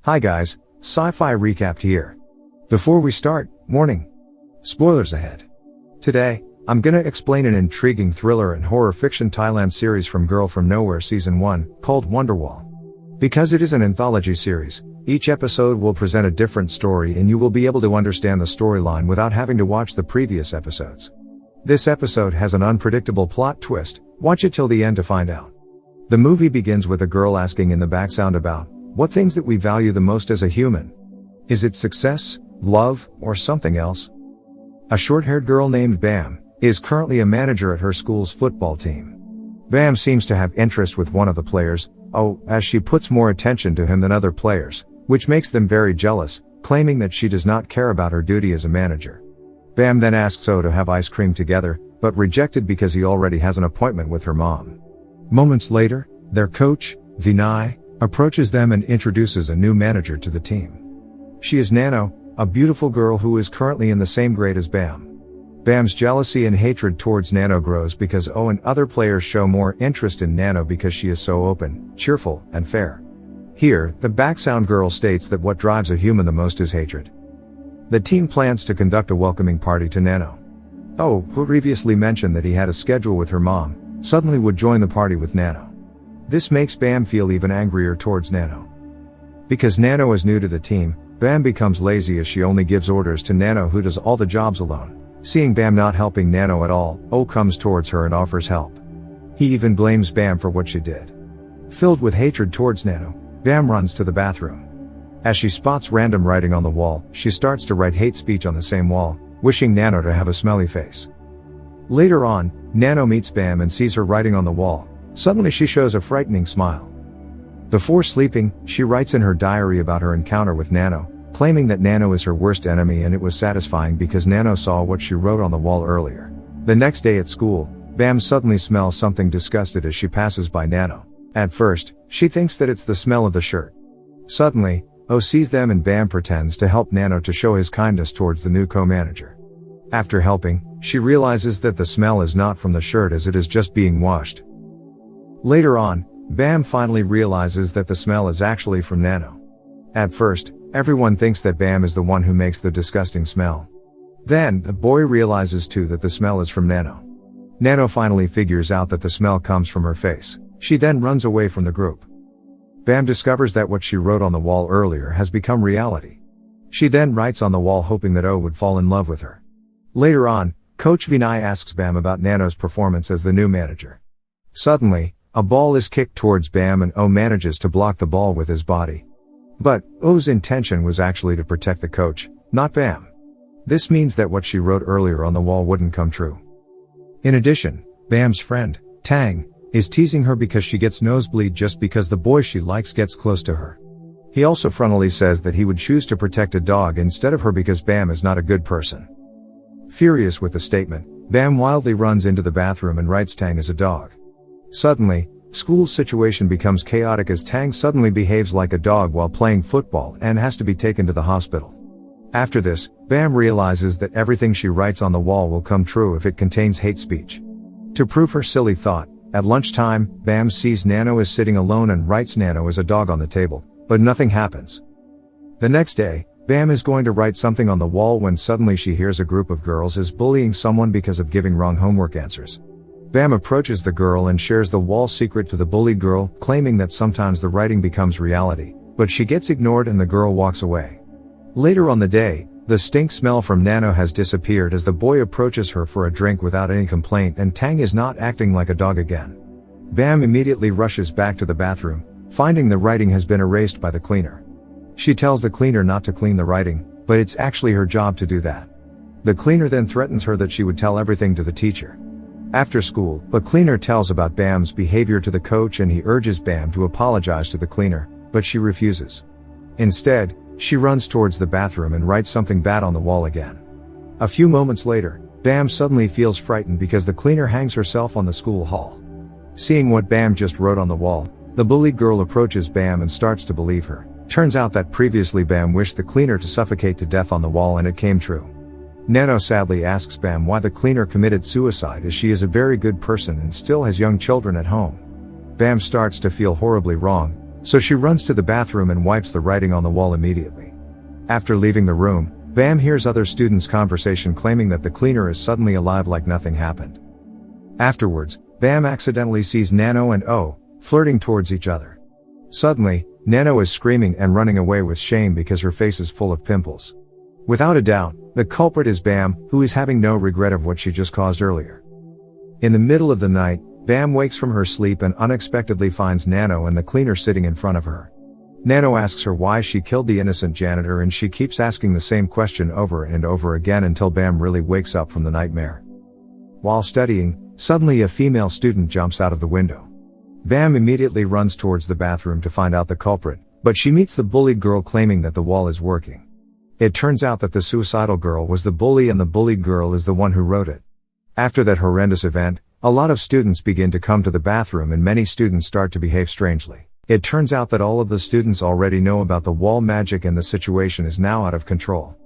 Hi guys, Sci-Fi Recapped here. Before we start, warning. Spoilers ahead. Today, I'm gonna explain an intriguing thriller and horror fiction Thailand series from Girl From Nowhere Season 1, called Wonderwall. Because it is an anthology series, each episode will present a different story and you will be able to understand the storyline without having to watch the previous episodes. This episode has an unpredictable plot twist, watch it till the end to find out. The movie begins with a girl asking in the background about what things that we value the most as a human. Is it success, love, or something else? A short-haired girl named Bam is currently a manager at her school's football team. Bam seems to have interest with one of the players, as she puts more attention to him than other players, which makes them very jealous, claiming that she does not care about her duty as a manager. Bam then asks to have ice cream together, but rejected because he already has an appointment with her mom. Moments later, their coach, Vinay, approaches them and introduces a new manager to the team. She is Nano, a beautiful girl who is currently in the same grade as Bam. Bam's jealousy and hatred towards Nano grows because and other players show more interest in Nano because she is so open, cheerful, and fair. Here, the background girl states that what drives a human the most is hatred. The team plans to conduct a welcoming party to Nano. Who previously mentioned that he had a schedule with her mom, suddenly would join the party with Nano. This makes Bam feel even angrier towards Nano. Because Nano is new to the team, Bam becomes lazy as she only gives orders to Nano, who does all the jobs alone. Seeing Bam not helping Nano at all, comes towards her and offers help. He even blames Bam for what she did. Filled with hatred towards Nano, Bam runs to the bathroom. As she spots random writing on the wall, she starts to write hate speech on the same wall, wishing Nano to have a smelly face. Later on, Nano meets Bam and sees her writing on the wall. Suddenly she shows a frightening smile. Before sleeping, she writes in her diary about her encounter with Nano, claiming that Nano is her worst enemy, and it was satisfying because Nano saw what she wrote on the wall earlier. The next day at school, Bam suddenly smells something disgusted as she passes by Nano. At first, she thinks that it's the smell of the shirt. Suddenly, sees them and Bam pretends to help Nano to show his kindness towards the new co-manager. After helping, she realizes that the smell is not from the shirt as it is just being washed. Later on, Bam finally realizes that the smell is actually from Nano. At first, everyone thinks that Bam is the one who makes the disgusting smell. Then, the boy realizes too that the smell is from Nano. Nano finally figures out that the smell comes from her face. She then runs away from the group. Bam discovers that what she wrote on the wall earlier has become reality. She then writes on the wall hoping that would fall in love with her. Later on, Coach Vinay asks Bam about Nano's performance as the new manager. Suddenly, a ball is kicked towards Bam and manages to block the ball with his body. But O's intention was actually to protect the coach, not Bam. This means that what she wrote earlier on the wall wouldn't come true. In addition, Bam's friend, Tang, is teasing her because she gets nosebleed just because the boy she likes gets close to her. He also frontally says that he would choose to protect a dog instead of her because Bam is not a good person. Furious with the statement, Bam wildly runs into the bathroom and writes Tang as a dog. Suddenly, school's situation becomes chaotic as Tang suddenly behaves like a dog while playing football and has to be taken to the hospital. After this, Bam realizes that everything she writes on the wall will come true if it contains hate speech. To prove her silly thought, at lunchtime, Bam sees Nano is sitting alone and writes Nano as a dog on the table, but nothing happens. The next day, Bam is going to write something on the wall when suddenly she hears a group of girls is bullying someone because of giving wrong homework answers. Bam approaches the girl and shares the wall secret to the bullied girl, claiming that sometimes the writing becomes reality, but she gets ignored and the girl walks away. Later on the day, the stink smell from Nano has disappeared as the boy approaches her for a drink without any complaint and Tang is not acting like a dog again. Bam immediately rushes back to the bathroom, finding the writing has been erased by the cleaner. She tells the cleaner not to clean the writing, but it's actually her job to do that. The cleaner then threatens her that she would tell everything to the teacher. After school, the cleaner tells about Bam's behavior to the coach and he urges Bam to apologize to the cleaner, but she refuses. Instead, she runs towards the bathroom and writes something bad on the wall again. A few moments later, Bam suddenly feels frightened because the cleaner hangs herself on the school hall. Seeing what Bam just wrote on the wall, the bullied girl approaches Bam and starts to believe her. Turns out that previously Bam wished the cleaner to suffocate to death on the wall and it came true. Nano sadly asks Bam why the cleaner committed suicide as she is a very good person and still has young children at home. Bam starts to feel horribly wrong, So she runs to the bathroom and wipes the writing on the wall immediately. After leaving the room, Bam hears other students' conversation claiming that the cleaner is suddenly alive like nothing happened. Afterwards, Bam accidentally sees Nano and O flirting towards each other. Suddenly, Nano is screaming and running away with shame because her face is full of pimples. Without a doubt, the culprit is Bam, who is having no regret of what she just caused earlier. In the middle of the night, Bam wakes from her sleep and unexpectedly finds Nano and the cleaner sitting in front of her. Nano asks her why she killed the innocent janitor, and she keeps asking the same question over and over again until Bam really wakes up from the nightmare. While studying, suddenly a female student jumps out of the window. Bam immediately runs towards the bathroom to find out the culprit, but she meets the bullied girl claiming that the wall is working. It turns out that the suicidal girl was the bully and the bullied girl is the one who wrote it. After that horrendous event, a lot of students begin to come to the bathroom and many students start to behave strangely. It turns out that all of the students already know about the wall magic and the situation is now out of control.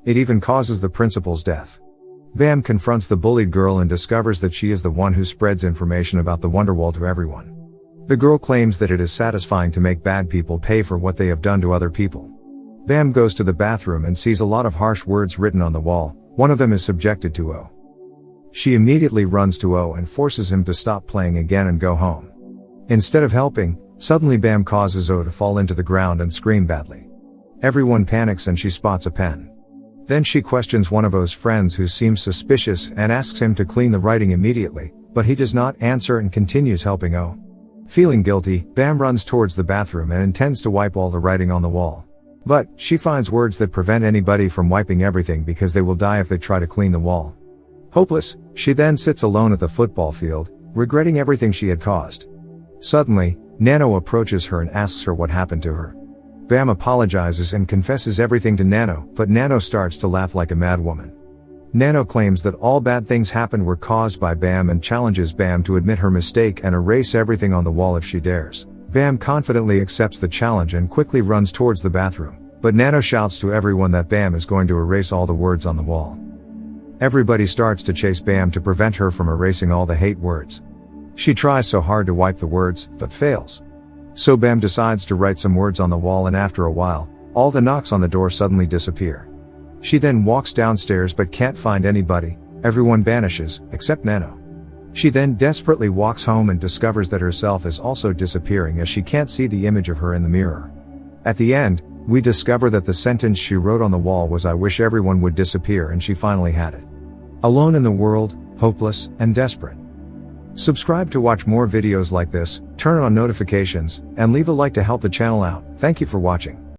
It even causes the principal's death. Bam confronts the bullied girl and discovers that she is the one who spreads information about the Wonderwall to everyone. The girl claims that it is satisfying to make bad people pay for what they have done to other people. Bam goes to the bathroom and sees a lot of harsh words written on the wall. One of them is subjected to O. She immediately runs to O and forces him to stop playing again and go home. Instead of helping, suddenly Bam causes O to fall into the ground and scream badly. Everyone panics and she spots a pen. Then she questions one of O's friends who seems suspicious and asks him to clean the writing immediately, but he does not answer and continues helping O. Feeling guilty, Bam runs towards the bathroom and intends to wipe all the writing on the wall. But, she finds words that prevent anybody from wiping everything because they will die if they try to clean the wall. Hopeless, she then sits alone at the football field, regretting everything she had caused. Suddenly, Nano approaches her and asks her what happened to her. Bam apologizes and confesses everything to Nano, but Nano starts to laugh like a mad woman. Nano claims that all bad things happened were caused by Bam and challenges Bam to admit her mistake and erase everything on the wall if she dares. Bam confidently accepts the challenge and quickly runs towards the bathroom, but Nano shouts to everyone that Bam is going to erase all the words on the wall. Everybody starts to chase Bam to prevent her from erasing all the hate words. She tries so hard to wipe the words, but fails. So Bam decides to write some words on the wall, and after a while, all the knocks on the door suddenly disappear. She then walks downstairs but can't find anybody. Everyone vanishes, except Nano. She then desperately walks home and discovers that herself is also disappearing as she can't see the image of her in the mirror. At the end, we discover that the sentence she wrote on the wall was "I wish everyone would disappear," and she finally had it. Alone in the world, hopeless, and desperate. Subscribe to watch more videos like this, turn on notifications, and leave a like to help the channel out. Thank you for watching.